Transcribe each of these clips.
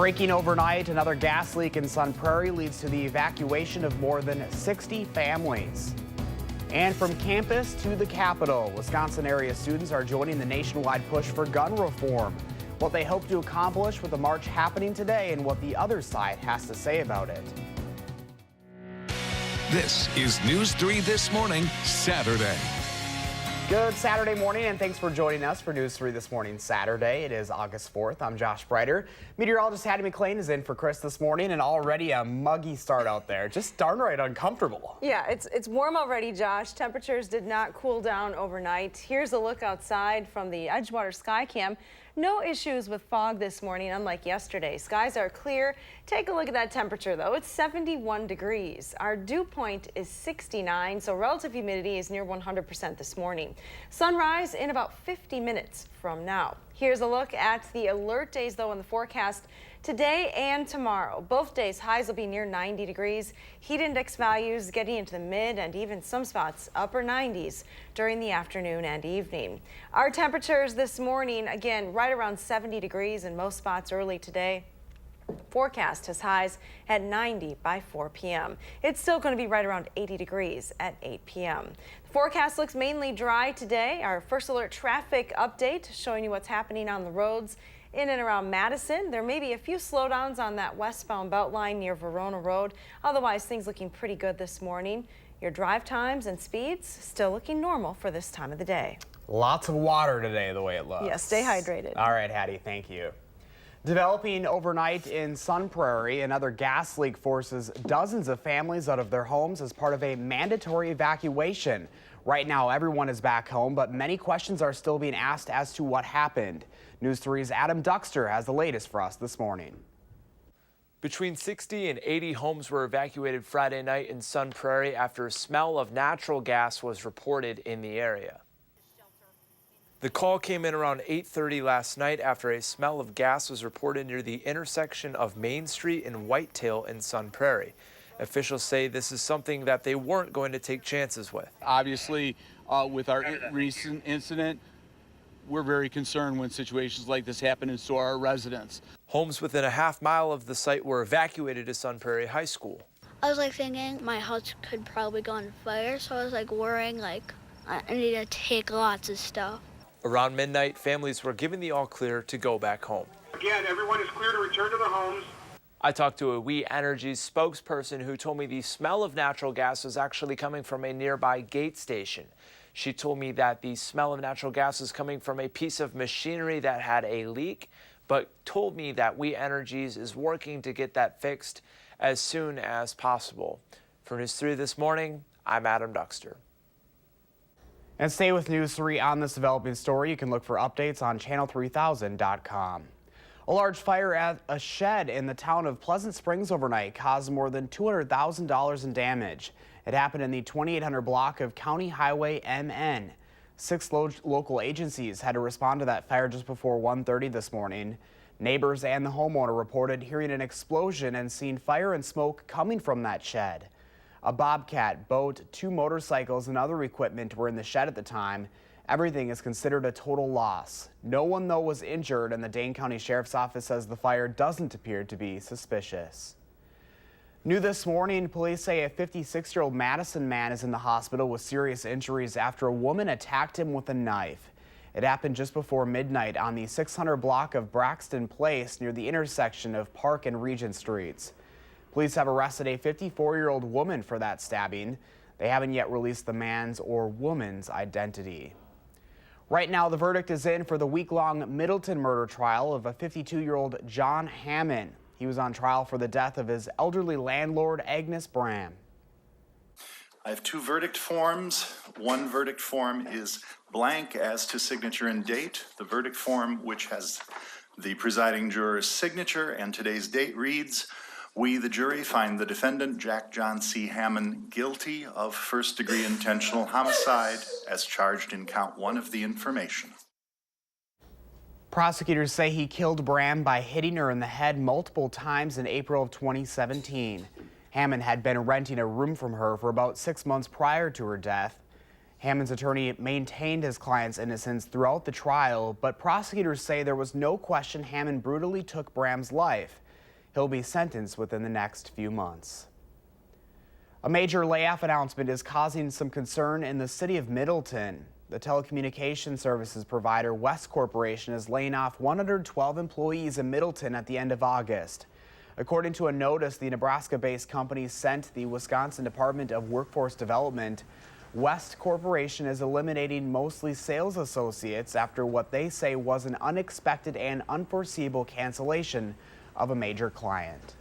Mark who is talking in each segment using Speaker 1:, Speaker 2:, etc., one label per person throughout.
Speaker 1: Breaking overnight, another gas leak in Sun Prairie leads to the evacuation of more than 60 families. And from campus to the Capitol, Wisconsin area students are joining the nationwide push for gun reform. What they hope to accomplish with the march happening today and what the other side has to say about it.
Speaker 2: This is News 3 This Morning, Saturday.
Speaker 1: Good Saturday morning, and thanks for joining us for News 3 This Morning, Saturday. It is August 4th. I'm Josh Breiter. Meteorologist Hattie McLean is in for Chris this morning, and already a muggy start out there. Just darn right uncomfortable.
Speaker 3: Yeah, it's warm already, Josh. Temperatures did not cool down overnight. Here's a look outside from the Edgewater Skycam. No issues with fog this morning, unlike yesterday. Skies are clear. Take a look at that temperature, though. It's 71 degrees. Our dew point is 69, so relative humidity is near 100% this morning. Sunrise in about 50 minutes from now. Here's a look at the alert days, though, in the forecast today and tomorrow. Both days, highs will be near 90 degrees. Heat index values getting into the mid and even some spots upper 90s during the afternoon and evening. Our temperatures this morning, again, right around 70 degrees in most spots early today. Forecast has highs at 90 by 4 p.m. It's still going to be right around 80 degrees at 8 p.m. The forecast looks mainly dry today. Our first alert traffic update showing you what's happening on the roads in and around Madison. There may be a few slowdowns on that westbound belt line near Verona Road. Otherwise, things looking pretty good this morning. Your drive times and speeds still looking normal for this time of the day.
Speaker 1: Lots of water today, the way it looks.
Speaker 3: Yes, stay hydrated.
Speaker 1: All right, Hattie, thank you. Developing overnight in Sun Prairie, another gas leak forces dozens of families out of their homes as part of a mandatory evacuation. Right now, everyone is back home, but many questions are still being asked as to what happened. News 3's Adam Duxter has the latest for us this morning.
Speaker 4: Between 60 and 80 homes were evacuated Friday night in Sun Prairie after a smell of natural gas was reported in the area. The call came in around 8:30 last night after a smell of gas was reported near the intersection of Main Street and Whitetail in Sun Prairie. Officials say this is something that they weren't going to take chances with.
Speaker 5: Obviously, with our recent incident, we're very concerned when situations like this happen, and so are our residents.
Speaker 4: Homes within a half mile of the site were evacuated to Sun Prairie High School.
Speaker 6: I was thinking my house could probably go on fire, so I was worrying I need to take lots of stuff.
Speaker 4: Around midnight, families were given the all clear to go back home.
Speaker 7: Again, everyone is clear to return to their homes.
Speaker 4: I talked to a We Energy's spokesperson who told me the smell of natural gas was actually coming from a nearby gate station. She told me that the smell of natural gas is coming from a piece of machinery that had a leak, but told me that We Energies is working to get that fixed as soon as possible. For News 3 This Morning, I'm Adam Duxter.
Speaker 1: And stay with News 3 on this developing story. You can look for updates on channel3000.com. A large fire at a shed in the town of Pleasant Springs overnight caused more than $200,000 in damage. It happened in the 2800 block of County Highway MN. 6 local agencies had to respond to that fire just before 1:30 this morning. Neighbors and the homeowner reported hearing an explosion and seeing fire and smoke coming from that shed. A bobcat, boat, 2 motorcycles, and other equipment were in the shed at the time. Everything is considered a total loss. No one, though, was injured, and the Dane County Sheriff's Office says the fire doesn't appear to be suspicious. New this morning, police say a 56-year-old Madison man is in the hospital with serious injuries after a woman attacked him with a knife. It happened just before midnight on the 600 block of Braxton Place near the intersection of Park and Regent Streets. Police have arrested a 54-year-old woman for that stabbing. They haven't yet released the man's or woman's identity. Right now, the verdict is in for the week-long Middleton murder trial of a 52-year-old John Hammond. He was on trial for the death of his elderly landlord, Agnes Bram.
Speaker 8: I have 2 verdict forms. One verdict form is blank as to signature and date. The verdict form, which has the presiding juror's signature and today's date, reads, "We, the jury, find the defendant, Jack John C. Hammond, guilty of first-degree intentional homicide as charged in count 1 of the information."
Speaker 1: Prosecutors say he killed Bram by hitting her in the head multiple times in April of 2017. Hammond had been renting a room from her for about 6 months prior to her death. Hammond's attorney maintained his client's innocence throughout the trial, but prosecutors say there was no question Hammond brutally took Bram's life. He'll be sentenced within the next few months. A major layoff announcement is causing some concern in the city of Middleton. The telecommunications services provider WISC Corporation is laying off 112 employees in Middleton at the end of August. According to a notice the Nebraska-based company sent the Wisconsin Department of Workforce Development, WISC Corporation is eliminating mostly sales associates after what they say was an unexpected and unforeseeable cancellation of a major client.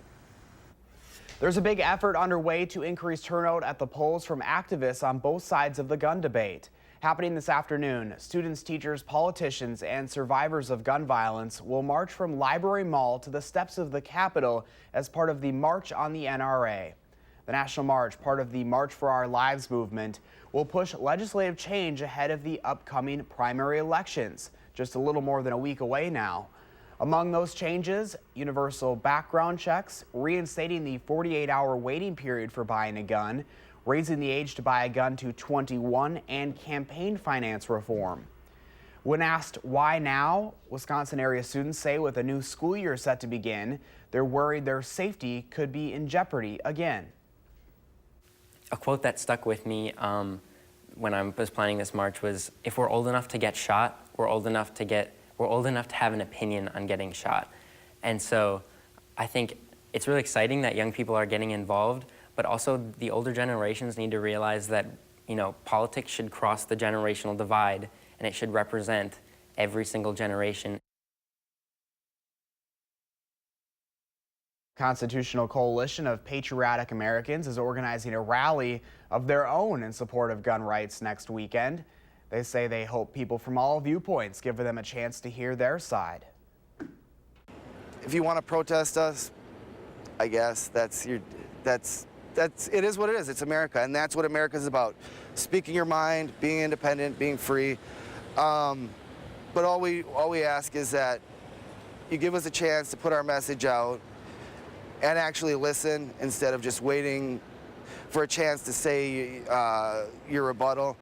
Speaker 1: There's a big effort underway to increase turnout at the polls from activists on both sides of the gun debate. Happening this afternoon, students, teachers, politicians, and survivors of gun violence will march from Library Mall to the steps of the Capitol as part of the March on the NRA. The National March, part of the March for Our Lives movement, will push legislative change ahead of the upcoming primary elections, just a little more than a week away now. Among those changes, universal background checks, reinstating the 48-hour waiting period for buying a gun, raising the age to buy a gun to 21, and campaign finance reform. When asked why now, Wisconsin area students say with a new school year set to begin, they're worried their safety could be in jeopardy again.
Speaker 9: A quote that stuck with me when I was planning this march was, if we're old enough to get shot, we're old enough to have an opinion on getting shot. And so I think it's really exciting that young people are getting involved, but also the older generations need to realize that, politics should cross the generational divide and it should represent every single generation.
Speaker 1: Constitutional Coalition of Patriotic Americans is organizing a rally of their own in support of gun rights next weekend. They say they hope people from all viewpoints give them a chance to hear their side.
Speaker 10: If you want to protest us, I guess it is what it is. It's America, and that's what America's about. Speaking your mind, being independent, being free. But all we ask is that you give us a chance to put our message out and actually listen instead of just waiting for a chance to say your rebuttal.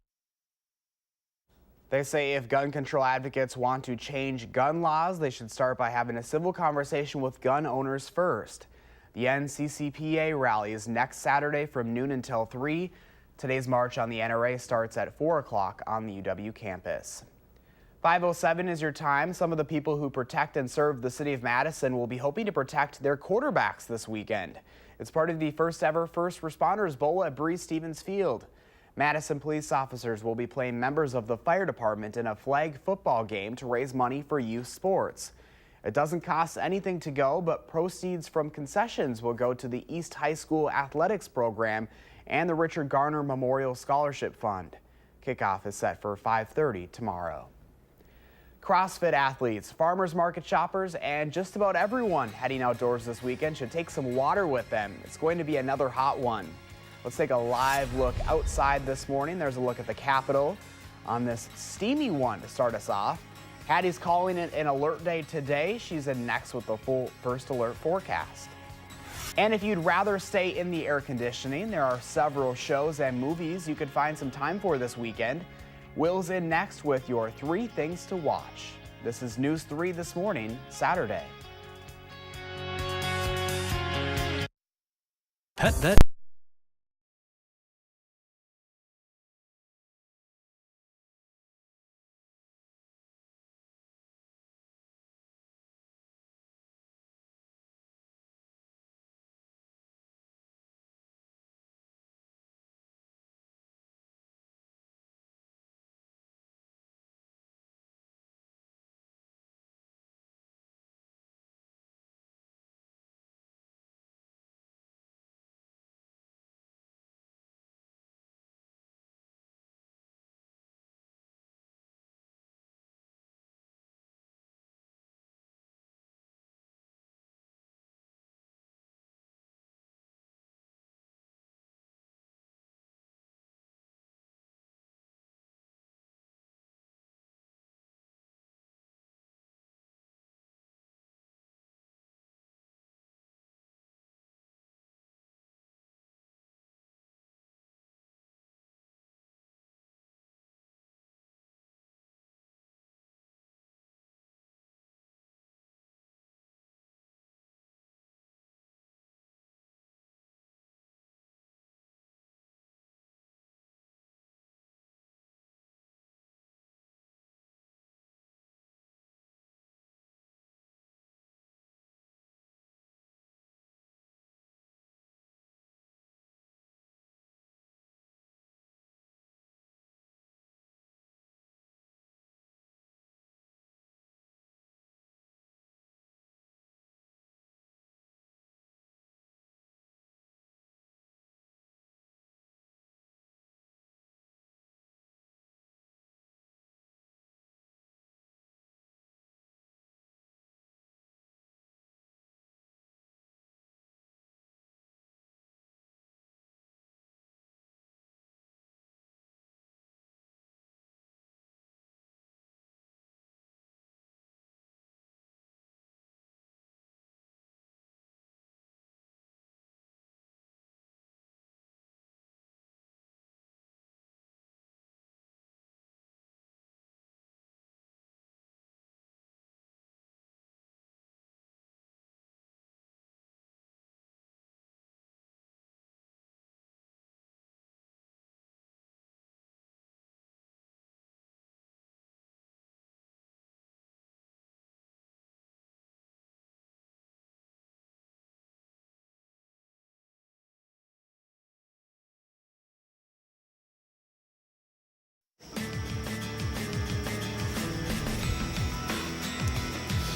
Speaker 1: They say if gun control advocates want to change gun laws, they should start by having a civil conversation with gun owners first. The NCCPA rally is next Saturday from noon until 3. Today's march on the NRA starts at 4 o'clock on the UW campus. 5:07 is your time. Some of the people who protect and serve the city of Madison will be hoping to protect their quarterbacks this weekend. It's part of the first ever First Responders Bowl at Stevens Field. Madison police officers will be playing members of the fire department in a flag football game to raise money for youth sports. It doesn't cost anything to go, but proceeds from concessions will go to the East High School athletics program and the Richard Garner Memorial Scholarship Fund. Kickoff is set for 5:30 tomorrow. CrossFit athletes, farmers market shoppers, and just about everyone heading outdoors this weekend should take some water with them. It's going to be another hot one. Let's take a live look outside this morning. There's a look at the Capitol on this steamy one to start us off. Hattie's calling it an alert day today. She's in next with the full first alert forecast. And if you'd rather stay in the air conditioning, there are several shows and movies you could find some time for this weekend. Will's in next with your 3 things to watch. This is News 3 This Morning, Saturday.
Speaker 2: Pet that.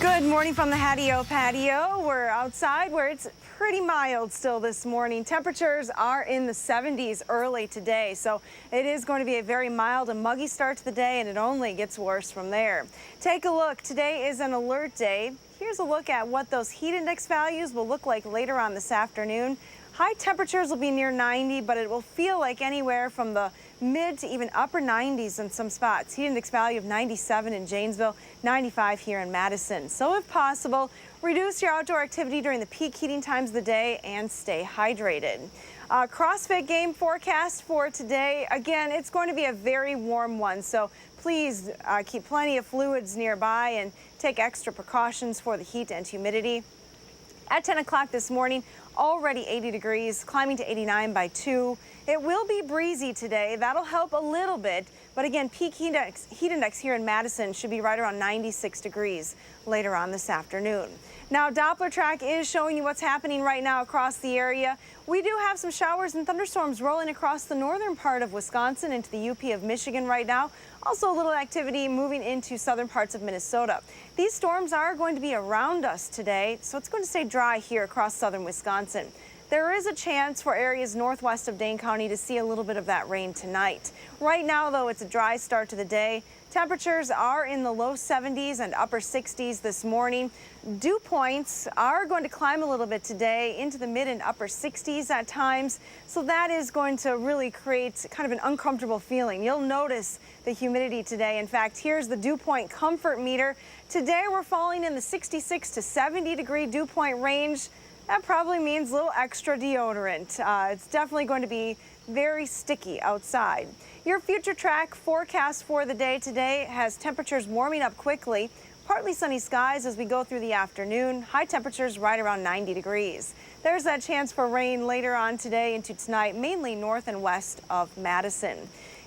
Speaker 3: Good morning from the patio. We're outside where it's pretty mild still this morning. Temperatures are in the 70s early today, so it is going to be a very mild and muggy start to the day, and it only gets worse from there. Take a look. Today is an alert day. Here's a look at what those heat index values will look like later on this afternoon. High temperatures will be near 90, but it will feel like anywhere from the mid to even upper 90s in some spots. Heat index value of 97 in Janesville, 95 here in Madison. So if possible, reduce your outdoor activity during the peak heating times of the day and stay hydrated. CrossFit game forecast for today. Again, it's going to be a very warm one, so please keep plenty of fluids nearby and take extra precautions for the heat and humidity. At 10 o'clock this morning, already 80 degrees, climbing to 89 by 2. It will be breezy today. That'll help a little bit. But again, peak heat index here in Madison should be right around 96 degrees later on this afternoon. Now, Doppler track is showing you what's happening right now across the area. We do have some showers and thunderstorms rolling across the northern part of Wisconsin into the UP of Michigan right now. Also a little activity moving into southern parts of Minnesota. These storms are going to be around us today, so it's going to stay dry here across southern Wisconsin. There is a chance for areas northwest of Dane County to see a little bit of that rain tonight. Right now, though, it's a dry start to the day. Temperatures are in the low 70s and upper 60s this morning. Dew points are going to climb a little bit today into the mid and upper 60s at times. So that is going to really create kind of an uncomfortable feeling. You'll notice the humidity today. In fact, here's the dew point comfort meter. Today we're falling in the 66 to 70 degree dew point range. That probably means a little extra deodorant. It's definitely going to be very sticky outside. Your future track forecast for the day today has temperatures warming up quickly. Partly sunny skies as we go through the afternoon. High temperatures right around 90 degrees. There's that chance for rain later on today into tonight, mainly north and west of Madison.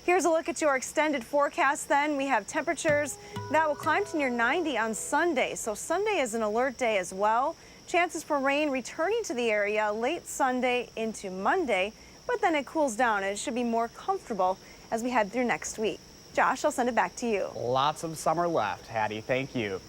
Speaker 3: Here's a look at your extended forecast then. We have temperatures that will climb to near 90 on Sunday. So Sunday is an alert day as well. Chances for rain returning to the area late Sunday into Monday, but then it cools down and it should be more comfortable as we head through next week. Josh, I'll send it back to you.
Speaker 1: Lots of summer left, Hattie. Thank you.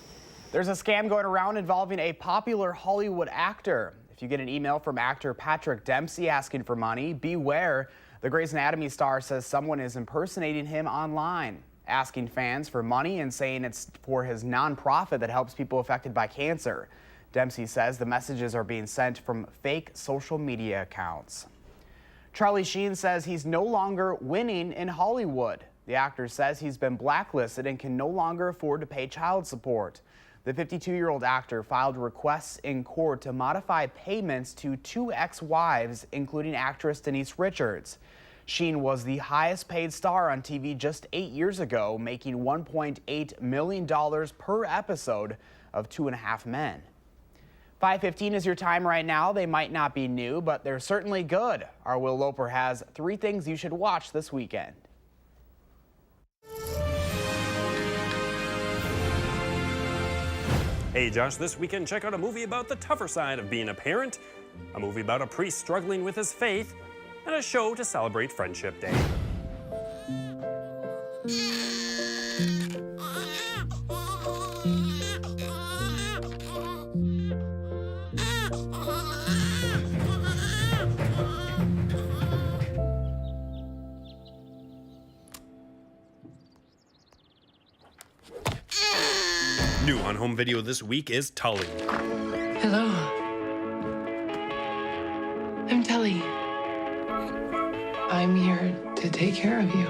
Speaker 1: There's a scam going around involving a popular Hollywood actor. If you get an email from actor Patrick Dempsey asking for money, beware. The Grey's Anatomy star says someone is impersonating him online, asking fans for money and saying it's for his nonprofit that helps people affected by cancer. Dempsey says the messages are being sent from fake social media accounts. Charlie Sheen says he's no longer winning in Hollywood. The actor says he's been blacklisted and can no longer afford to pay child support. The 52-year-old actor filed requests in court to modify payments to 2 ex-wives, including actress Denise Richards. Sheen was the highest paid star on TV just 8 years ago, making $1.8 million per episode of 2.5 Men. 5:15 is your time right now. They might not be new, but they're certainly good. Our Will Loper has 3 things you should watch this weekend.
Speaker 11: Hey Josh, this weekend check out a movie about the tougher side of being a parent, a movie about a priest struggling with his faith, and a show to celebrate Friendship Day. New on home video this week is Tully.
Speaker 12: Hello. I'm Tully. I'm here to take care of you.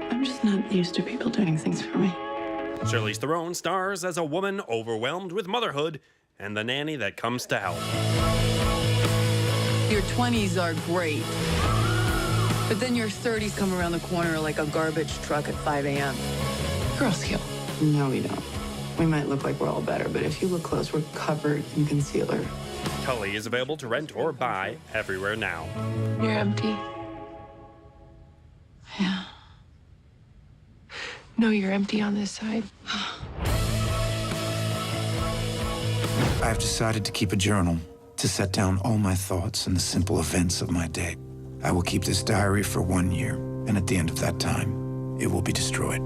Speaker 12: I'm just not used to people doing things for me.
Speaker 11: Charlize Theron stars as a woman overwhelmed with motherhood and the nanny that comes to help.
Speaker 12: Your 20s are great, but then your 30s come around the corner like a garbage truck at 5 a.m. Girls heal. No, we don't. We might look like we're all better, but if you look close, we're covered in concealer.
Speaker 11: Tully is available to rent or buy everywhere now.
Speaker 12: You're empty. Yeah. No, you're empty on this side.
Speaker 13: I've decided to keep a journal, to set down all my thoughts and the simple events of my day. I will keep this diary for 1 year, and at the end of that time, it will be destroyed.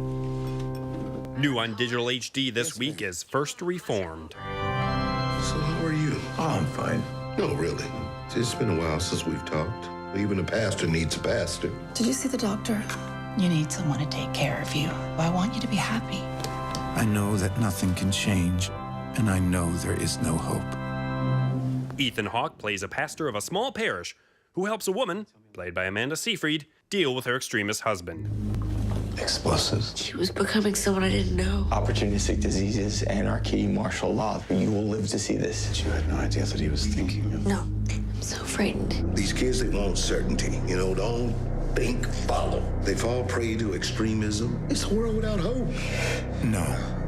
Speaker 11: New on digital HD this week is First Reformed.
Speaker 14: So how are you?
Speaker 13: Oh, I'm fine.
Speaker 14: No, really. It's been a while since we've talked. Even a pastor needs a pastor.
Speaker 12: Did you see the doctor? You need someone to take care of you. I want you to be happy.
Speaker 13: I know that nothing can change, and I know there is no hope.
Speaker 11: Ethan Hawke plays a pastor of a small parish who helps a woman, played by Amanda Seyfried, deal with her extremist husband.
Speaker 13: Explosives.
Speaker 12: She was becoming someone I didn't know.
Speaker 15: Opportunistic diseases, anarchy, martial law. You will live to see this.
Speaker 13: You had no idea that he was thinking of...
Speaker 12: No, I'm so frightened.
Speaker 14: These kids, they want certainty. You know, don't think, follow. They fall prey to extremism. It's a world without hope.
Speaker 13: No,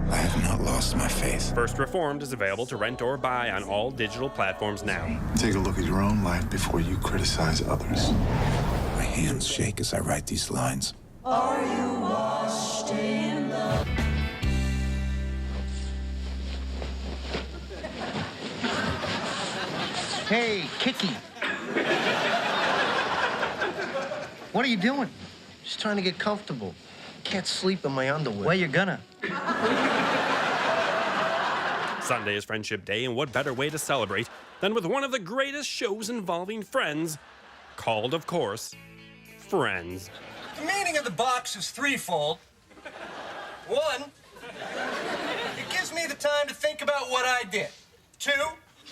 Speaker 13: I have not lost my faith.
Speaker 11: First Reformed is available to rent or buy on all digital platforms now.
Speaker 13: Take a look at your own life before you criticize others. My hands shake as I write these lines.
Speaker 16: Are you washed in love?
Speaker 17: Hey, Kiki. What are you doing? Just trying to get comfortable. Can't sleep in my underwear. Well, you're gonna.
Speaker 11: Sunday is Friendship Day, and what better way to celebrate than with one of the greatest shows involving friends, called, of course, Friends.
Speaker 17: The meaning of the box is threefold. One, it gives me the time to think about what I did. Two,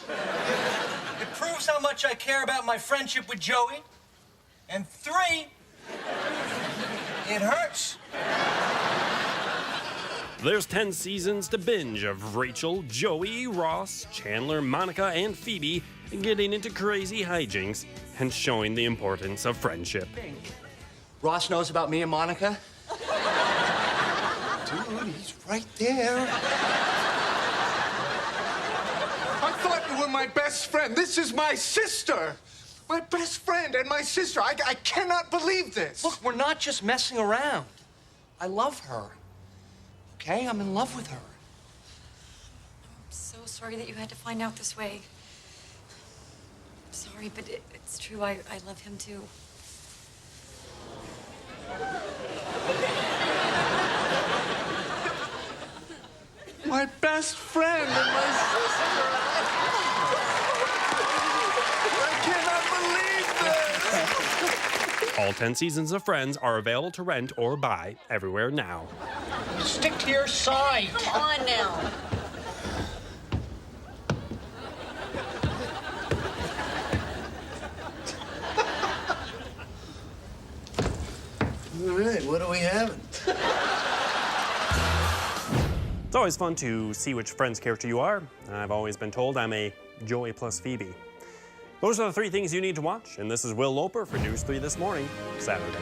Speaker 17: it proves how much I care about my friendship with Joey. And three, it hurts.
Speaker 11: There's 10 seasons to binge of Rachel, Joey, Ross, Chandler, Monica, and Phoebe getting into crazy hijinks and showing the importance of friendship.
Speaker 17: Ross knows about me and Monica? Dude, he's right there.
Speaker 16: I thought you were my best friend. This is my sister. My best friend and my sister. I cannot believe this.
Speaker 17: Look, we're not just messing around. I love her. Okay? I'm in love with her.
Speaker 18: I'm so sorry that you had to find out this way. I'm sorry, but it's true. I love him too.
Speaker 16: My best friend and my sister. I cannot believe this.
Speaker 11: All 10 seasons of Friends are available to rent or buy everywhere now.
Speaker 17: Stick to your side.
Speaker 18: Come on now.
Speaker 17: All right, what are we having?
Speaker 11: It's always fun to see which Friends character you are. I've always been told I'm a Joey plus Phoebe. Those are the 3 things you need to watch, and this is Will Loper for News 3 This Morning, Saturday.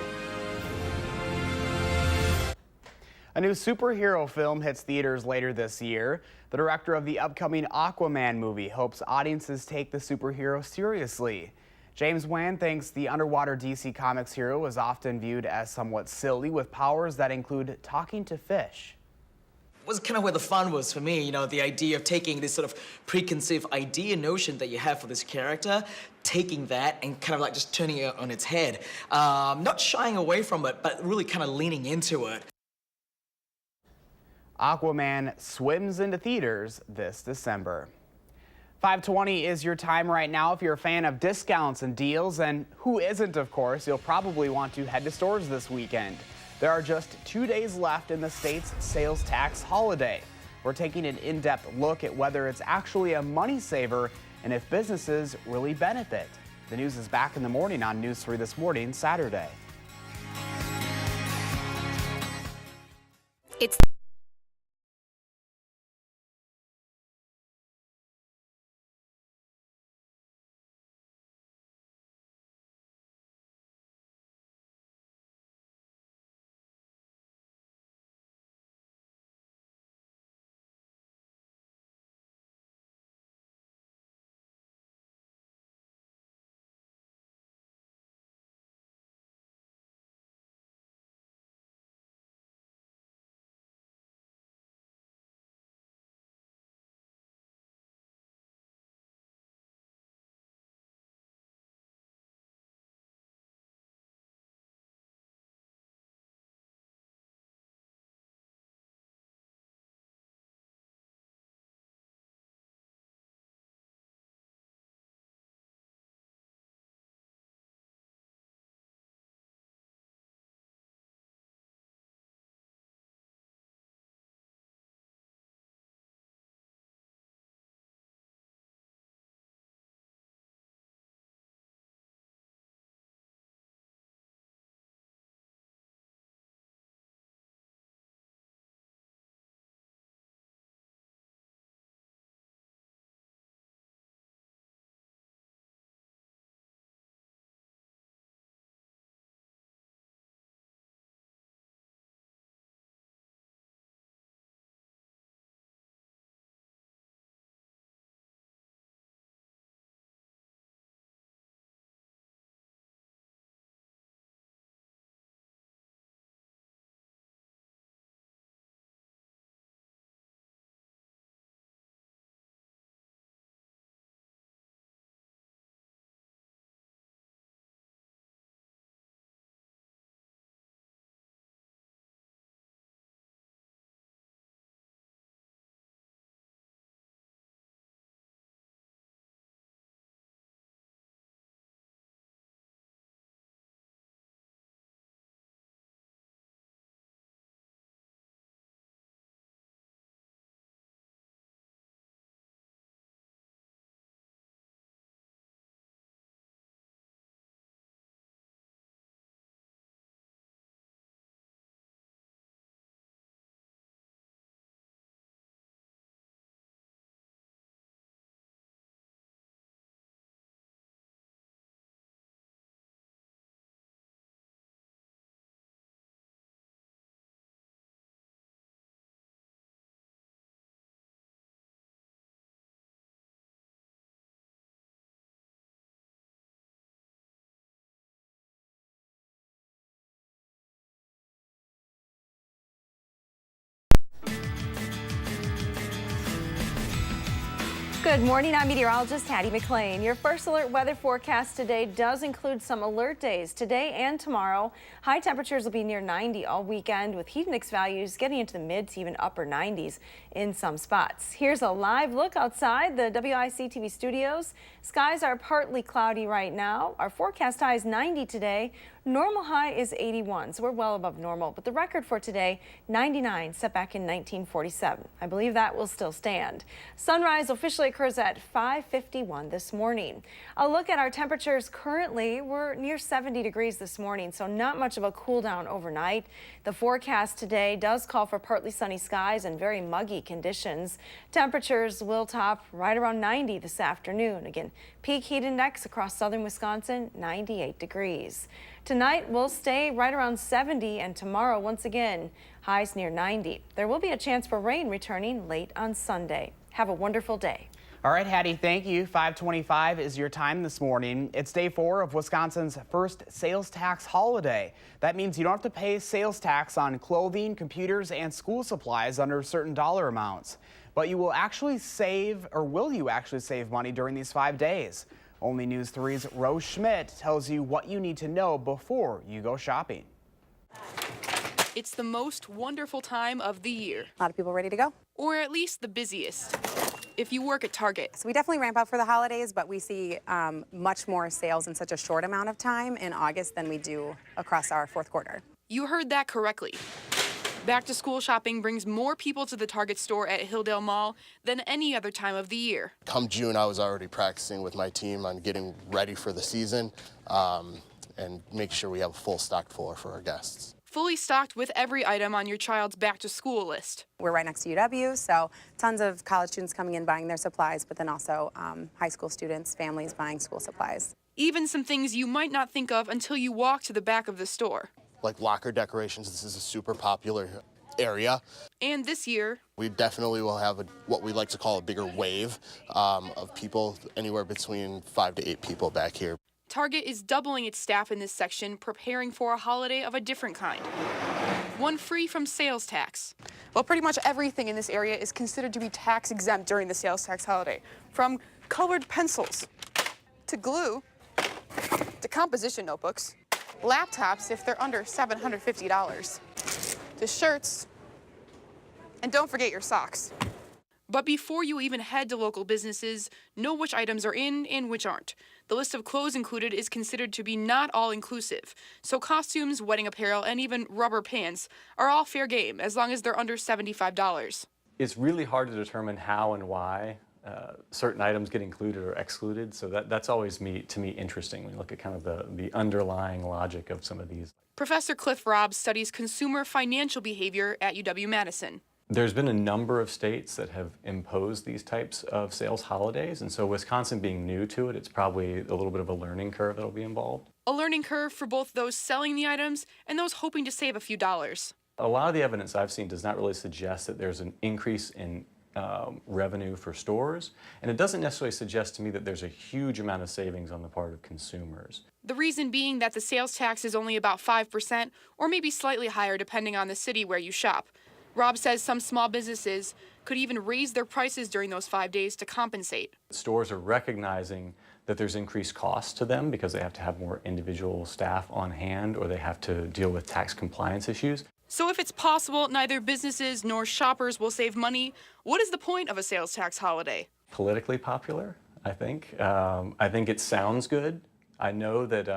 Speaker 1: A new superhero film hits theaters later this year. The director of the upcoming Aquaman movie hopes audiences take the superhero seriously. James Wan thinks the underwater DC Comics hero is often viewed as somewhat silly, with powers that include talking to fish.
Speaker 19: Was kind of where the fun was for me, you know, the idea of taking this sort of preconceived idea notion that you have for this character, taking that and kind of like just turning it on its head. Not shying away from it, but really kind of leaning into it.
Speaker 1: Aquaman swims into theaters this December. 5:20 is your time right now if you're a fan of discounts and deals, and who isn't, of course. You'll probably want to head to stores this weekend. There are just 2 days left in the state's sales tax holiday. We're taking an in-depth look at whether it's actually a money saver and if businesses really benefit. The news is back in the morning on News 3 This Morning, Saturday.
Speaker 18: It's
Speaker 3: Good morning, I'm meteorologist Hattie McLean. Your first alert weather forecast today does include some alert days today and tomorrow. High temperatures will be near 90 all weekend with heat index values getting into the mid to even upper 90s in some spots. Here's a live look outside the WISC-TV studios. Skies are partly cloudy right now. Our forecast high is 90 today. Normal high is 81, so we're well above normal. But the record for today, 99, set back in 1947. I believe that will still stand. Sunrise officially occurs at 5:51 this morning. A look at our temperatures currently. We're near 70 degrees this morning, so not much of a cool down overnight. The forecast today does call for partly sunny skies and very muggy conditions. Temperatures will top right around 90 this afternoon. Again, peak heat index across southern Wisconsin, 98 degrees. Tonight will stay right around 70, and tomorrow once again highs near 90. There will be a chance for rain returning late on Sunday. Have a wonderful day.
Speaker 1: All right, Hattie, thank you. 5:25 is your time this morning. It's day 4 of Wisconsin's first sales tax holiday. That means you don't have to pay sales tax on clothing, computers, and school supplies under certain dollar amounts. But you will actually save, or will you actually save money during these 5 days? Only News 3's Rose Schmidt tells you what you need to know before you go shopping.
Speaker 20: It's the most wonderful time of the year.
Speaker 21: A lot of people ready to go.
Speaker 20: Or at least the busiest. If you work at Target.
Speaker 21: So we definitely ramp up for the holidays, but we see much more sales in such a short amount of time in August than we do across our fourth quarter.
Speaker 20: You heard that correctly. Back to school shopping brings more people to the Target store at Hilldale Mall than any other time of the year.
Speaker 22: Come June, I was already practicing with my team on getting ready for the season and make sure we have a full stocked floor for our guests.
Speaker 20: Fully stocked with every item on your child's back to school list.
Speaker 21: We're right next to UW, so tons of college students coming in buying their supplies, but then also high school students, families buying school supplies.
Speaker 20: Even some things you might not think of until you walk to the back of the store.
Speaker 22: Like locker decorations, this is a super popular area.
Speaker 20: And this year,
Speaker 22: we definitely will have what we like to call a bigger wave of people, anywhere between 5 to 8 people back here.
Speaker 20: Target is doubling its staff in this section, preparing for a holiday of a different kind. One free from sales tax.
Speaker 23: Well, pretty much everything in this area is considered to be tax exempt during the sales tax holiday. From colored pencils, to glue, to composition notebooks, laptops if they're under $750, to shirts, and don't forget your socks.
Speaker 20: But before you even head to local businesses, know which items are in and which aren't. The list of clothes included is considered to be not all-inclusive, so costumes, wedding apparel, and even rubber pants are all fair game as long as they're under $75.
Speaker 24: It's really hard to determine how and why certain items get included or excluded, so that's always, to me, interesting when you look at kind of the underlying logic of some of these.
Speaker 20: Professor Cliff Robb studies consumer financial behavior at UW-Madison.
Speaker 24: There's been a number of states that have imposed these types of sales holidays, and so Wisconsin being new to it, it's probably a little bit of a learning curve that'll be involved.
Speaker 20: A learning curve for both those selling the items and those hoping to save a few dollars.
Speaker 24: A lot of the evidence I've seen does not really suggest that there's an increase in revenue for stores, and it doesn't necessarily suggest to me that there's a huge amount of savings on the part of consumers.
Speaker 20: The reason being that the sales tax is only about 5%, or maybe slightly higher depending on the city where you shop. Rob says some small businesses could even raise their prices during those 5 days to compensate.
Speaker 24: Stores are recognizing that there's increased costs to them because they have to have more individual staff on hand or they have to deal with tax compliance issues.
Speaker 20: So if it's possible neither businesses nor shoppers will save money, what is the point of a sales tax holiday?
Speaker 24: Politically popular, I think. I think it sounds good. I know that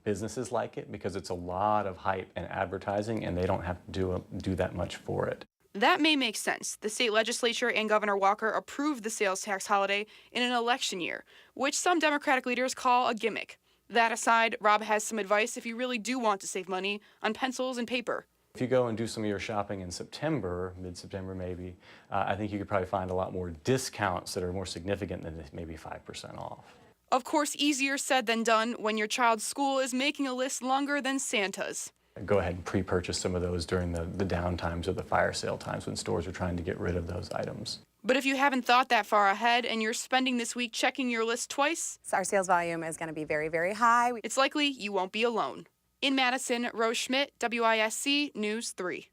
Speaker 24: businesses like it because it's a lot of hype and advertising and they don't have to do that much for it.
Speaker 20: That may make sense. The state legislature and Governor Walker approved the sales tax holiday in an election year, which some Democratic leaders call a gimmick. That aside, Rob has some advice if you really do want to save money on pencils and paper.
Speaker 24: If you go and do some of your shopping in September, mid-September maybe, I think you could probably find a lot more discounts that are more significant than maybe 5% off.
Speaker 20: Of course, easier said than done when your child's school is making a list longer than Santa's.
Speaker 24: Go ahead and pre-purchase some of those during the down times or the fire sale times when stores are trying to get rid of those items.
Speaker 20: But if you haven't thought that far ahead and you're spending this week checking your list twice,
Speaker 21: our sales volume is going to be very, very high.
Speaker 20: It's likely you won't be alone. In Madison, Rose Schmidt, WISC News 3.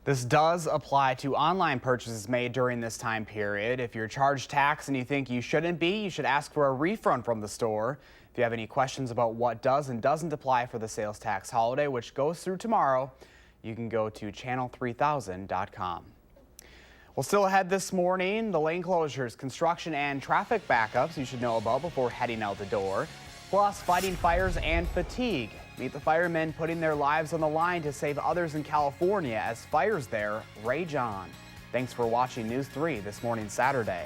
Speaker 1: This does apply to online purchases made during this time period. If you're charged tax and you think you shouldn't be, you should ask for a refund from the store. If you have any questions about what does and doesn't apply for the sales tax holiday, which goes through tomorrow, you can go to channel3000.com. Well, still ahead this morning, the lane closures, construction and traffic backups you should know about before heading out the door. Plus, fighting fires and fatigue. Meet the firemen putting their lives on the line to save others in California as fires there rage on. Thanks for watching News 3 this morning, Saturday.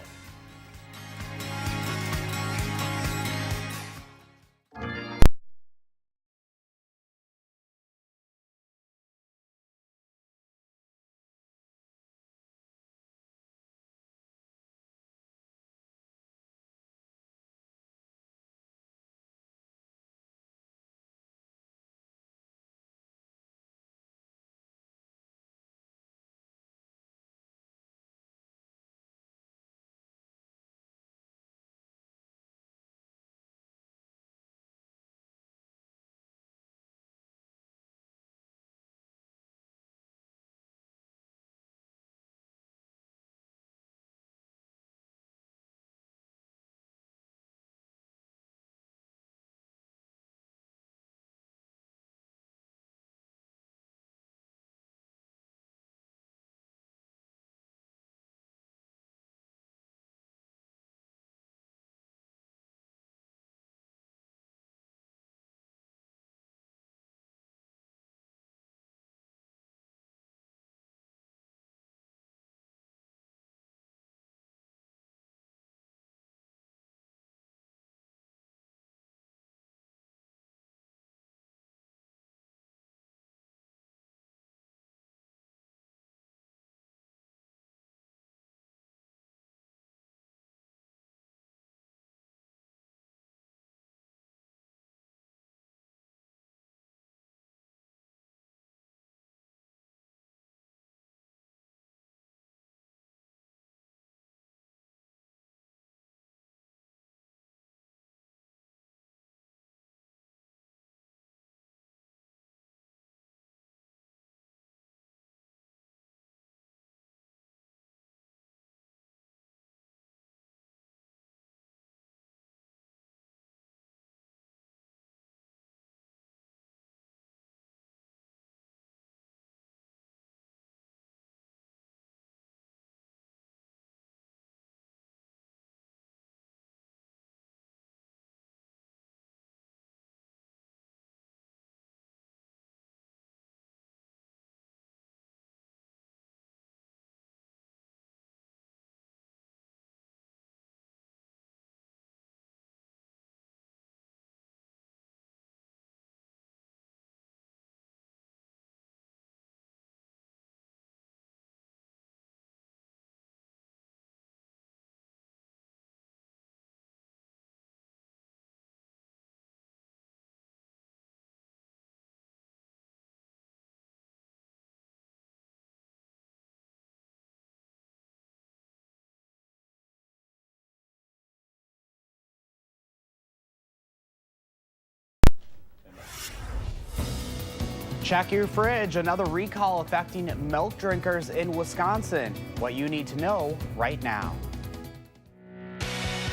Speaker 1: Check your fridge. Another recall affecting milk drinkers in Wisconsin. What you need to know right now.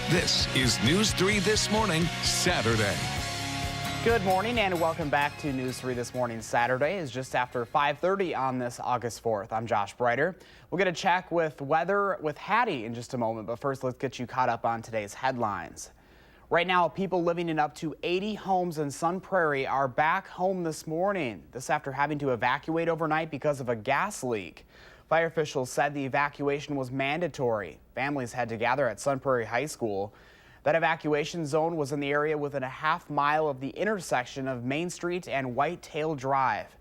Speaker 2: This is News 3 This Morning, Saturday.
Speaker 1: Good morning and welcome back to News 3 This Morning, Saturday. It's just after 5:30 on this August 4th. I'm Josh Breiter. We'll get a check with weather with Hattie in just a moment, but first let's get you caught up on today's headlines. Right now, people living in up to 80 homes in Sun Prairie are back home this morning. This after having to evacuate overnight because of a gas leak. Fire officials said the evacuation was mandatory. Families had to gather at Sun Prairie High School. That evacuation zone was in the area within a half-mile of the intersection of Main Street and Whitetail Drive.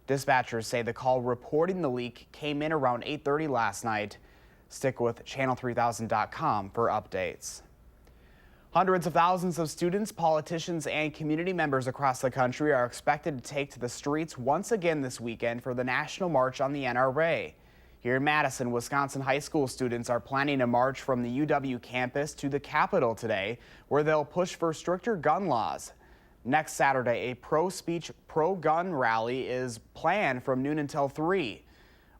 Speaker 1: Dispatchers say the call reporting the leak came in around 8:30 last night. Stick with channel3000.com for updates. Hundreds of thousands of students, politicians, and community members across the country are expected to take to the streets once again this weekend for the National March on the NRA. Here in Madison, Wisconsin high school students are planning a march from the UW campus to the Capitol today, where they'll push for stricter gun laws. Next Saturday, a pro-speech, pro-gun rally is planned from noon until 3.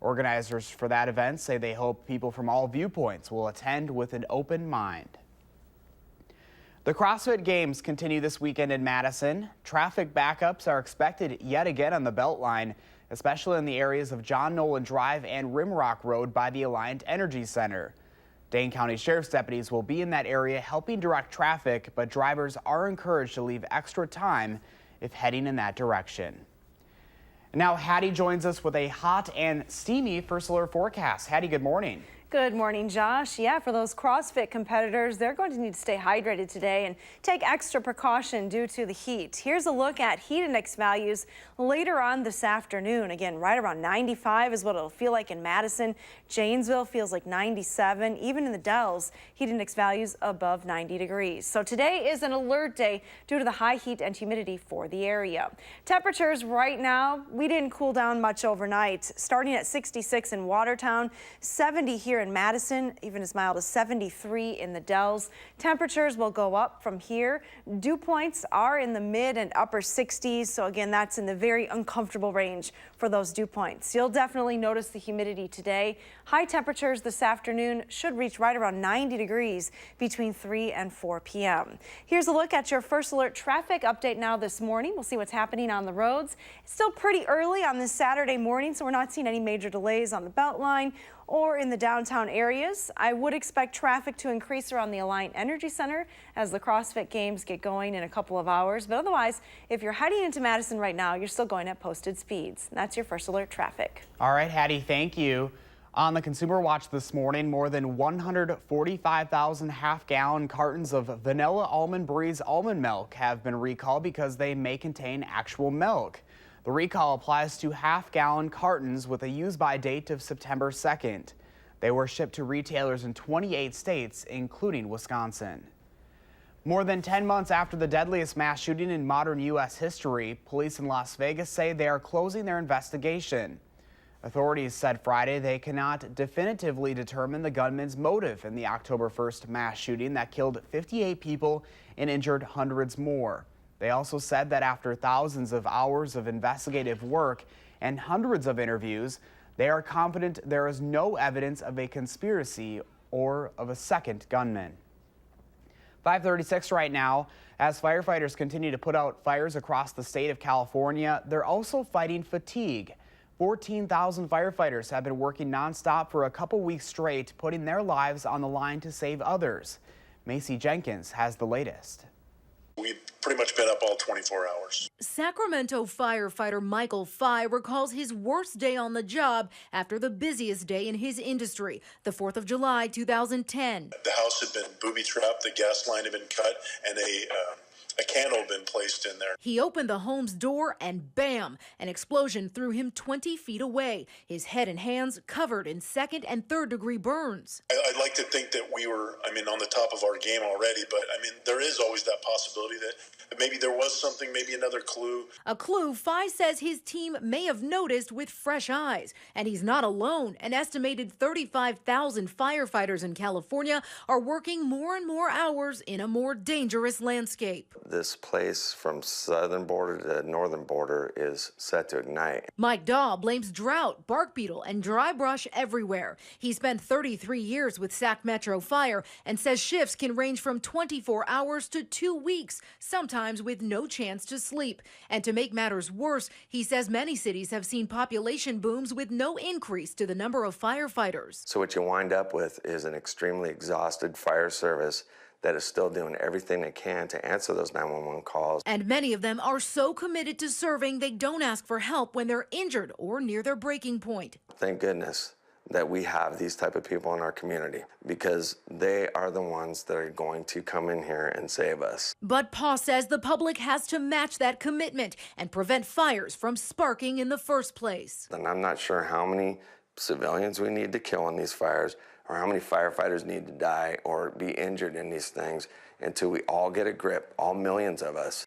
Speaker 1: Organizers for that event say they hope people from all viewpoints will attend with an open mind. The CrossFit Games continue this weekend in Madison. Traffic backups are expected yet again on the Beltline, especially in the areas of John Nolan Drive and Rimrock Road by the Alliant Energy Center. Dane County Sheriff's deputies will be in that area helping direct traffic, but drivers are encouraged to leave extra time if heading in that direction. Now Hattie joins us with a hot and steamy first alert forecast. Hattie, good morning.
Speaker 3: Good morning, Josh. Yeah, for those CrossFit competitors, they're going to need to stay hydrated today and take extra precaution due to the heat. Here's a look at heat index values later on this afternoon. Again, right around 95 is what it'll feel like in Madison. Janesville feels like 97. Even in the Dells, heat index values above 90 degrees. So today is an alert day due to the high heat and humidity for the area. Temperatures right now, we didn't cool down much overnight. Starting at 66 in Watertown, 70 here in Madison, even as mild as 73 in the Dells. Temperatures will go up from here. Dew points are in the mid and upper 60s. So again, that's in the very uncomfortable range for those dew points. You'll definitely notice the humidity today. High temperatures this afternoon should reach right around 90 degrees between 3 and 4 p.m. Here's a look at your first alert traffic update now this morning. We'll see what's happening on the roads. It's still pretty early on this Saturday morning, so we're not seeing any major delays on the Beltline or in the downtown areas. I would expect traffic to increase around the Alliant Energy Center as the CrossFit Games get going in a couple of hours. But otherwise, if you're heading into Madison right now, you're still going at posted speeds. And that's your first alert traffic.
Speaker 1: All right, Hattie, thank you. On the Consumer Watch this morning, more than 145,000 half-gallon cartons of vanilla almond breeze almond milk have been recalled because they may contain actual milk. The recall applies to half-gallon cartons with a use-by date of September 2nd. They were shipped to retailers in 28 states, including Wisconsin. More than 10 months after the deadliest mass shooting in modern U.S. history, police in Las Vegas say they are closing their investigation. Authorities said Friday they cannot definitively determine the gunman's motive in the October 1st mass shooting that killed 58 people and injured hundreds more. They also said that after thousands of hours of investigative work and hundreds of interviews, they are confident there is no evidence of a conspiracy or of a second gunman. 5:36 right now. As firefighters continue to put out fires across the state of California, they're also fighting fatigue. 14,000 firefighters have been working nonstop for a couple weeks straight, putting their lives on the line to save others. Macy Jenkins has the latest.
Speaker 4: We've pretty much been up all 24 hours.
Speaker 5: Sacramento firefighter Michael Fye recalls his worst day on the job after the busiest day in his industry, the 4th of July, 2010.
Speaker 4: The house had been booby-trapped, the gas line had been cut, and a candle had been placed in there.
Speaker 5: He opened the home's door and bam, an explosion threw him 20 feet away, his head and hands covered in second and third degree burns.
Speaker 4: I'd like to think that we were, on the top of our game already, but there is always that possibility that maybe there was something, maybe another clue.
Speaker 5: A clue Fye says his team may have noticed with fresh eyes. And he's not alone. An estimated 35,000 firefighters in California are working more and more hours in a more dangerous landscape.
Speaker 6: This place from southern border to northern border is set to ignite.
Speaker 5: Mike Daw blames drought, bark beetle, and dry brush everywhere. He spent 33 years with Sac Metro Fire and says shifts can range from 24 hours to 2 weeks, sometimes with no chance to sleep. And to make matters worse, he says many cities have seen population booms with no increase to the number of firefighters.
Speaker 6: So what you wind up with is an extremely exhausted fire service that is still doing everything they can to answer those 911 calls.
Speaker 5: And many of them are so committed to serving they don't ask for help when they're injured or near their breaking point.
Speaker 6: Thank goodness that we have these type of people in our community, because they are the ones that are going to come in here and save us.
Speaker 5: But Paul says the public has to match that commitment and prevent fires from sparking in the first place.
Speaker 6: And I'm not sure how many civilians we need to kill in these fires, or how many firefighters need to die or be injured in these things until we all get a grip, all millions of us.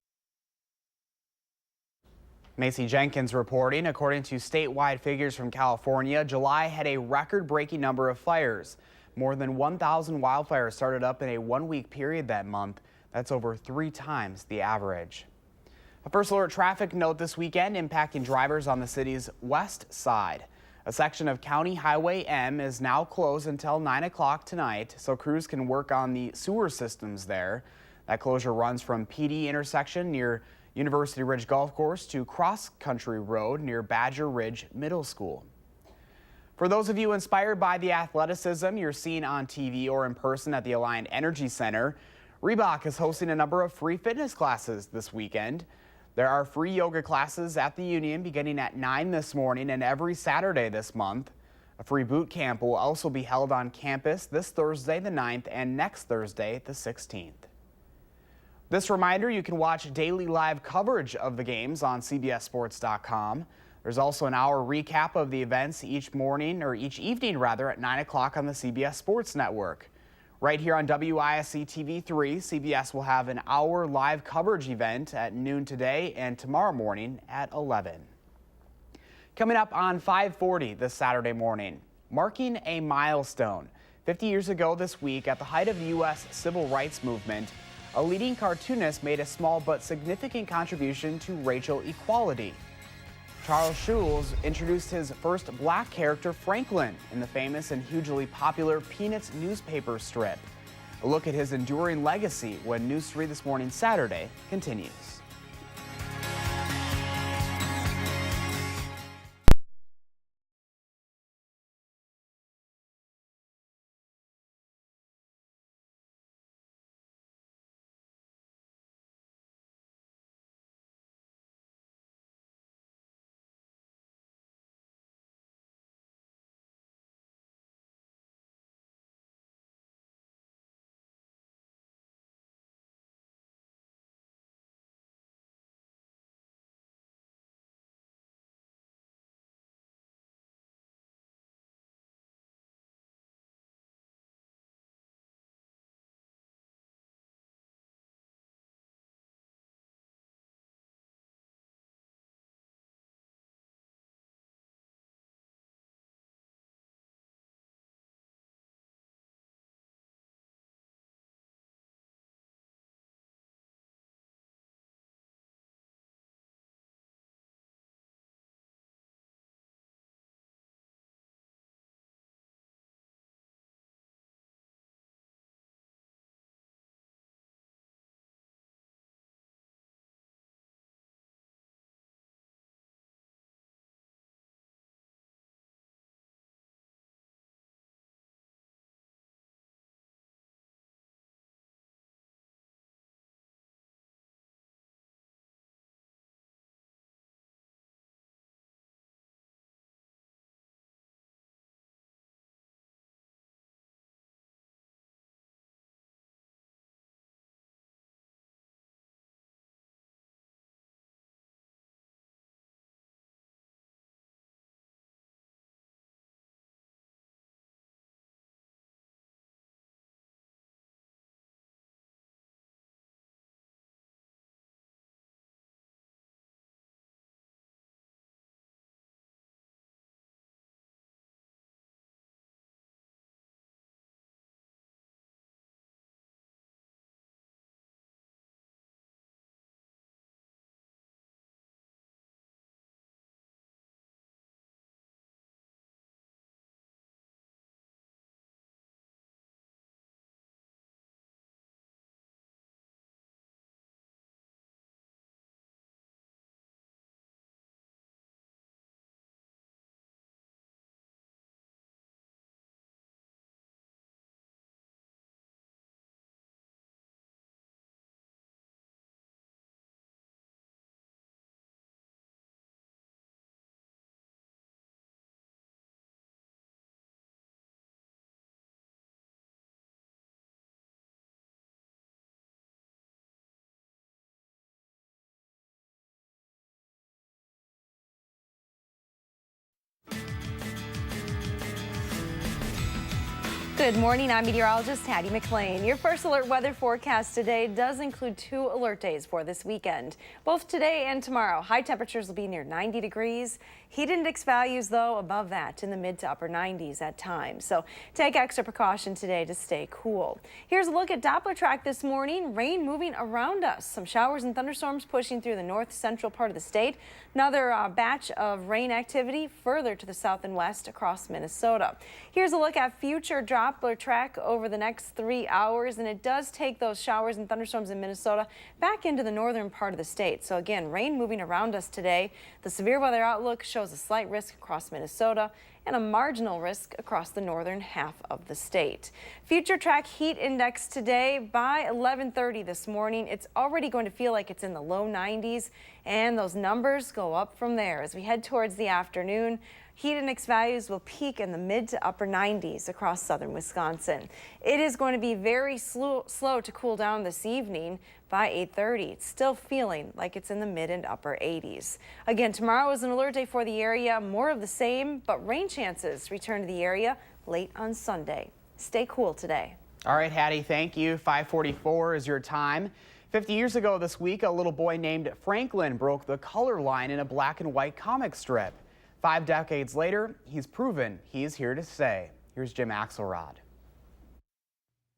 Speaker 1: Macy Jenkins reporting. According to statewide figures from California, July had a record-breaking number of fires. More than 1,000 wildfires started up in a one-week period that month. That's over 3 times the average. A first alert traffic note this weekend impacting drivers on the city's west side. A section of County Highway M is now closed until 9 o'clock tonight, so crews can work on the sewer systems there. That closure runs from PD intersection near University Ridge Golf Course to Cross Country Road near Badger Ridge Middle School. For those of you inspired by the athleticism you're seeing on TV or in person at the Alliant Energy Center, Reebok is hosting a number of free fitness classes this weekend. There are free yoga classes at the Union beginning at 9 this morning and every Saturday this month. A free boot camp will also be held on campus this Thursday the 9th and next Thursday the 16th. This reminder, you can watch daily live coverage of the games on CBSSports.com. There's also an hour recap of the events each evening at 9 o'clock on the CBS Sports Network. Right here on WISC-TV 3, CBS will have an hour live coverage event at noon today and tomorrow morning at 11. Coming up on 5:40 this Saturday morning, marking a milestone. 50 years ago this week, at the height of the U.S. Civil Rights Movement, a leading cartoonist made a small but significant contribution to racial equality. Charles Schulz introduced his first black character, Franklin, in the famous and hugely popular Peanuts newspaper strip. A look at his enduring legacy when News 3 This Morning Saturday continues.
Speaker 3: Good morning, I'm meteorologist Hattie McLean. Your first alert weather forecast today does include 2 alert days for this weekend. Both today and tomorrow, high temperatures will be near 90 degrees. Heat index values, though, above that in the mid to upper 90s at times. So take extra precaution today to stay cool. Here's a look at Doppler track this morning. Rain moving around us. Some showers and thunderstorms pushing through the north central part of the state. Another batch of rain activity further to the south and west across Minnesota. Here's a look at future Doppler track over the next 3 hours, and it does take those showers and thunderstorms in Minnesota back into the northern part of the state. So again, rain moving around us today. The severe weather outlook shows a slight risk across Minnesota and a marginal risk across the northern half of the state. Future track heat index today by 11:30 this morning. It's already going to feel like it's in the low 90s, and those numbers go up from there as we head towards the afternoon. Heat index values will peak in the mid to upper 90s across southern Wisconsin. It is going to be very slow to cool down this evening by 8:30. It's still feeling like it's in the mid and upper 80s. Again, tomorrow is an alert day for the area. More of the same, but rain chances return to the area late on Sunday. Stay cool today.
Speaker 1: All right, Hattie, thank you. 5:44 is your time. 50 years ago this week, a little boy named Franklin broke the color line in a black and white comic strip. 5 decades later, he's proven he's here to stay. Here's Jim Axelrod.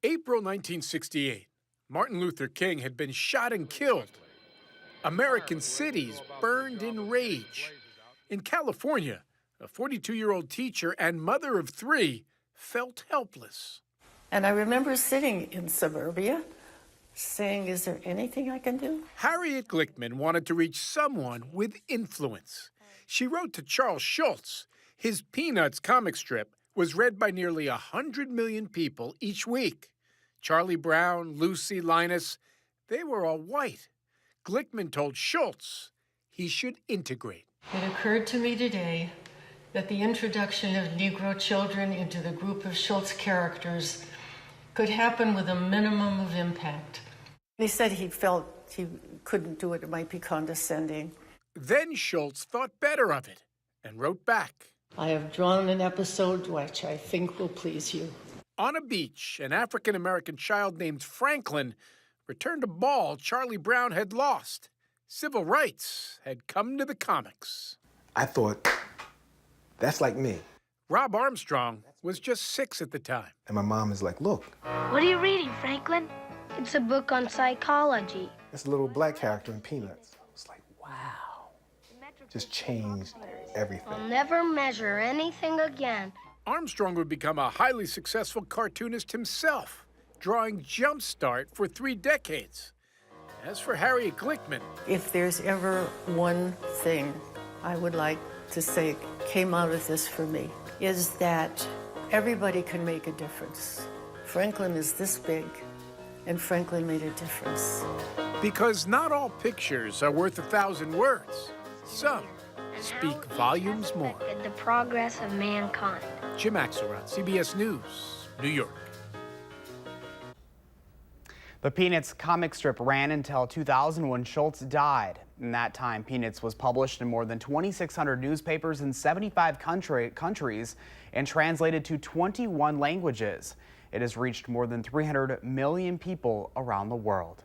Speaker 7: April 1968. Martin Luther King had been shot and killed. American cities burned in rage. In California, a 42-year-old teacher and mother of 3 felt helpless.
Speaker 8: And I remember sitting in suburbia saying, is there anything I can do?
Speaker 7: Harriet Glickman wanted to reach someone with influence. She wrote to Charles Schulz. His Peanuts comic strip was read by nearly 100 million people each week. Charlie Brown, Lucy, Linus, they were all white. Glickman told Schulz he should integrate.
Speaker 9: It occurred to me today that the introduction of Negro children into the group of Schulz characters could happen with a minimum of impact.
Speaker 8: He said he felt he couldn't do it. It might be condescending.
Speaker 7: Then Schulz thought better of it and wrote back.
Speaker 9: I have drawn an episode which I think will please you.
Speaker 7: On a beach, an African-American child named Franklin returned a ball Charlie Brown had lost. Civil rights had come to the comics.
Speaker 10: I thought, that's like me.
Speaker 7: Rob Armstrong was just 6 at the time.
Speaker 10: And my mom is like, look.
Speaker 25: What are you reading, Franklin? It's a book on psychology.
Speaker 10: It's a little black character in Peanuts. I was like, wow. Just changed everything.
Speaker 25: I'll never measure anything again.
Speaker 7: Armstrong would become a highly successful cartoonist himself, drawing Jumpstart for 3 decades. As for Harriet Glickman,
Speaker 8: If there's ever one thing I would like to say came out of this for me, is that everybody can make a difference. Franklin is this big, and Franklin made a difference.
Speaker 7: because not all pictures are worth 1,000 words. Some speak volumes more.
Speaker 25: The progress of mankind.
Speaker 7: Jim Axelrod, CBS News, New York.
Speaker 1: The Peanuts comic strip ran until 2000 when Schulz died. In that time, Peanuts was published in more than 2,600 newspapers in 75 countries and translated to 21 languages. It has reached more than 300 million people around the world.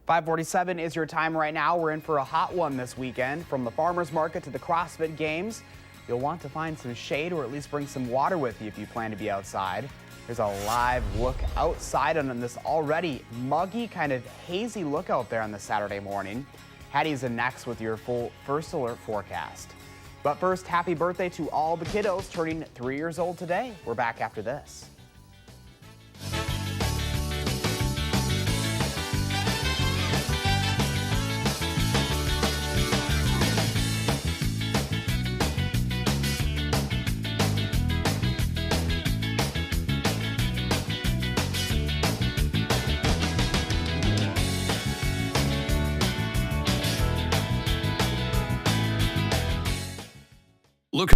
Speaker 1: 5:47 is your time right now. We're in for a hot one this weekend. From the farmers market to the CrossFit Games, you'll want to find some shade or at least bring some water with you if you plan to be outside. There's a live look outside on this already muggy, kind of hazy look out there on this Saturday morning. Hattie's in next with your full first alert forecast. But first, happy birthday to all the kiddos turning 3 years old today. We're back after this.
Speaker 2: Look.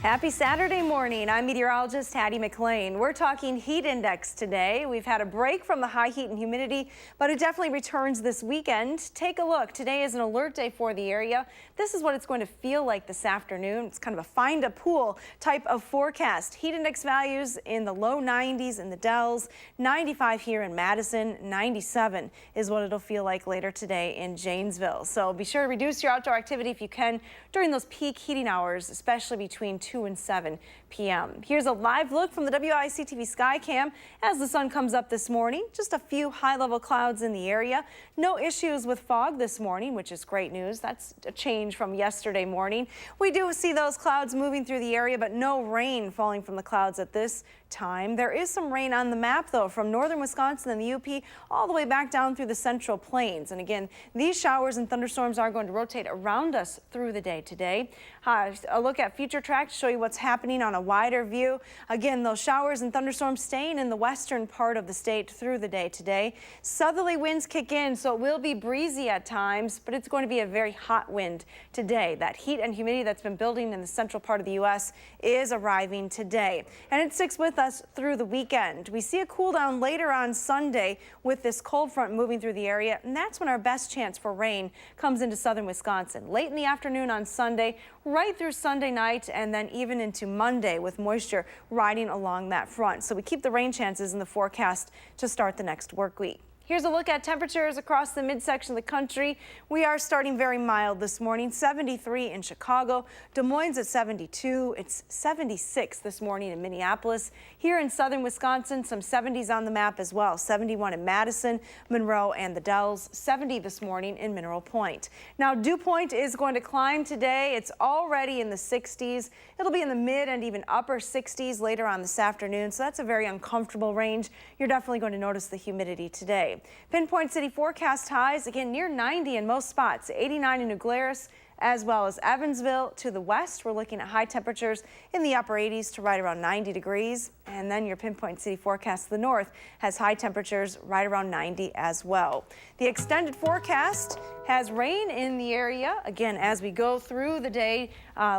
Speaker 3: Happy Saturday morning. I'm meteorologist Hattie McLean. We're talking heat index today. We've had a break from the high heat and humidity, but it definitely returns this weekend. Take a look. Today is an alert day for the area. This is what it's going to feel like this afternoon. It's kind of a find a pool type of forecast. Heat index values in the low 90s in the Dells, 95 here in Madison, 97 is what it'll feel like later today in Janesville. So be sure to reduce your outdoor activity if you can during those peak heating hours, especially between 2 and 7 p.m. Here's a live look from the WISC-TV sky cam as the sun comes up this morning. Just a few high-level clouds in the area. No issues with fog this morning, which is great news. That's a change from yesterday morning. We do see those clouds moving through the area, but no rain falling from the clouds at this time. There is some rain on the map, though, from northern Wisconsin and the UP all the way back down through the Central Plains. And again, these showers and thunderstorms are going to rotate around us through the day today. A look at future tracks to show you what's happening on a wider view. Again, those showers and thunderstorms staying in the western part of the state through the day today. Southerly winds kick in, so it will be breezy at times, but it's going to be a very hot wind today. That heat and humidity that's been building in the central part of the U.S. is arriving today, and it sticks with us through the weekend. We see a cool down later on Sunday with this cold front moving through the area, and that's when our best chance for rain comes into southern Wisconsin. Late in the afternoon on Sunday, right through Sunday night, and then even into Monday with moisture riding along that front. So we keep the rain chances in the forecast to start the next work week. Here's a look at temperatures across the midsection of the country. We are starting very mild this morning, 73 in Chicago, Des Moines at 72. It's 76 this morning in Minneapolis. Here in southern Wisconsin, some 70s on the map as well. 71 in Madison, Monroe, and the Dells. 70 this morning in Mineral Point. Now, Dew Point is going to climb today. It's already in the 60s. It'll be in the mid and even upper 60s later on this afternoon, so that's a very uncomfortable range. You're definitely going to notice the humidity today. Pinpoint City forecast highs again near 90 in most spots, 89 in New Glarus, as well as Evansville. To the west, we're looking at high temperatures in the upper 80s to right around 90 degrees. And then your Pinpoint City forecast to the north has high temperatures right around 90 as well. The extended forecast has rain in the area. Again, as we go through the day,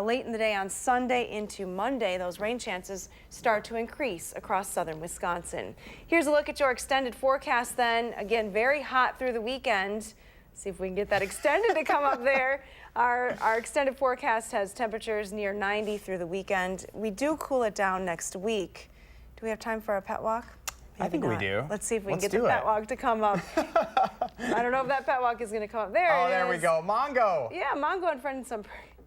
Speaker 3: late in the day on Sunday into Monday, those rain chances start to increase across southern Wisconsin. Here's a look at your extended forecast then. Again, very hot through the weekend. See if we can get that extended to come up there. Our extended forecast has temperatures near 90 through the weekend. We do cool it down next week. Do we have time for a pet walk? Maybe
Speaker 1: I think
Speaker 3: not.
Speaker 1: we do.
Speaker 3: Let's see if we can get the pet walk to come up. I don't know if that pet walk is going to come up. There it is.
Speaker 1: Oh, there we go. Mongo.
Speaker 3: Yeah, Mongo in front of some.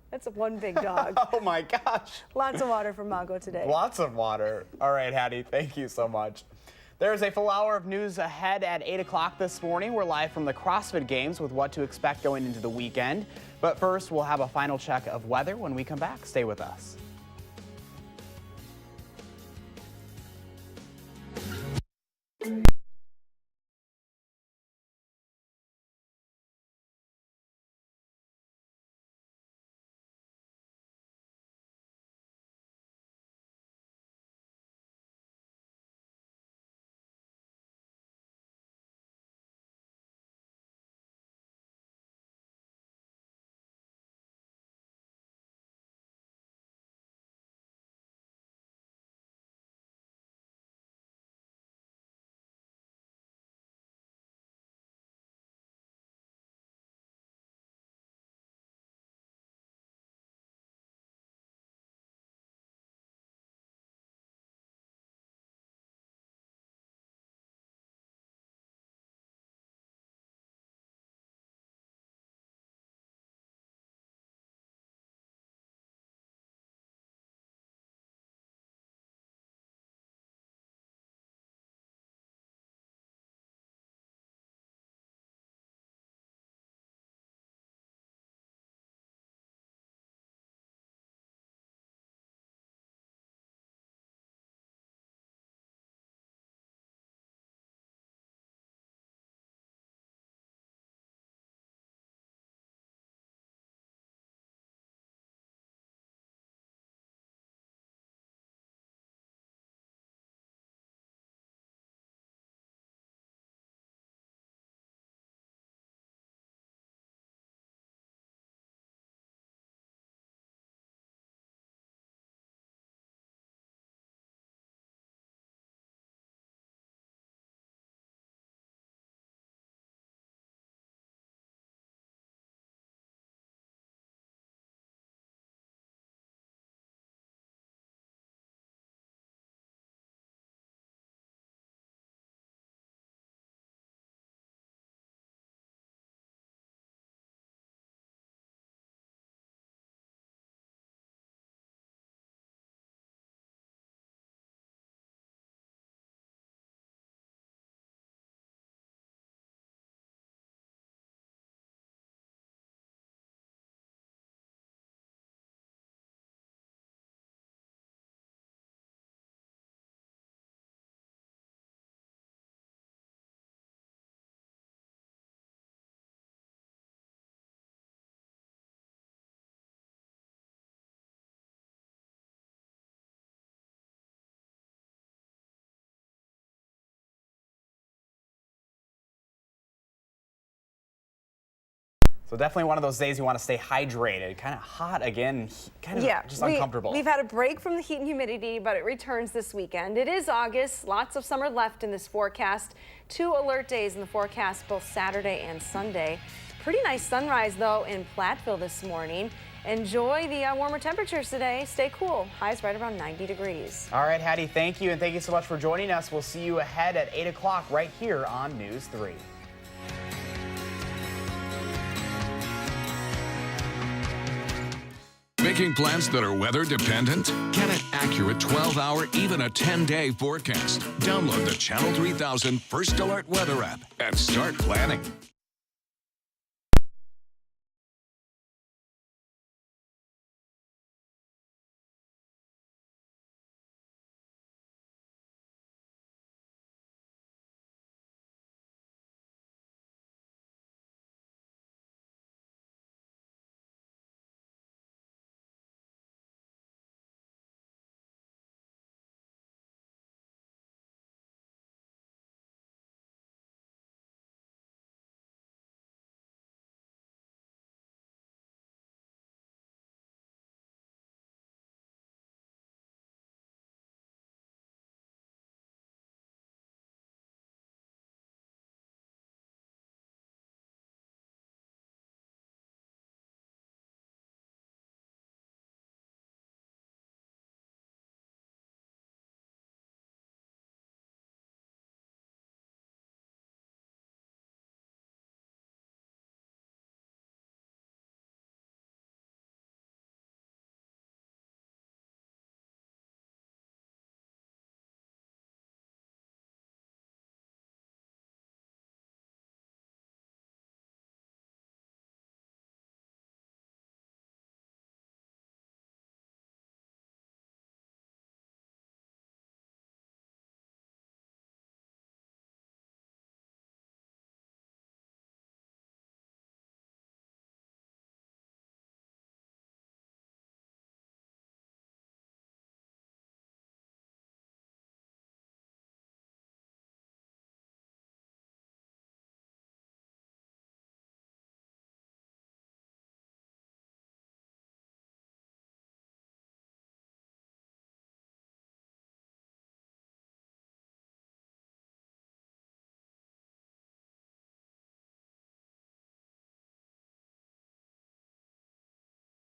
Speaker 3: That's one big dog.
Speaker 1: Oh my gosh.
Speaker 3: Lots of water for Mongo today.
Speaker 1: Lots of water. All right, Hattie, thank you so much. There's a full hour of news ahead at 8 o'clock this morning. We're live from the CrossFit Games with what to expect going into the weekend. But first, we'll have a final check of weather when we come back. Stay with us. So definitely one of those days you want to stay hydrated. Kind of hot again, kind of just uncomfortable.
Speaker 3: We've had a break from the heat and humidity, but it returns this weekend. It is August, lots of summer left in this forecast. 2 alert days in the forecast, both Saturday and Sunday. Pretty nice sunrise, though, in Platteville this morning. Enjoy the warmer temperatures today. Stay cool. Highs right around 90 degrees.
Speaker 1: All right, Hattie, thank you, and thank you so much for joining us. We'll see you ahead at 8 o'clock right here on News 3.
Speaker 2: Making plans that are weather dependent? Get an accurate 12-hour, even a 10-day forecast. Download the Channel 3000 First Alert Weather app and start planning.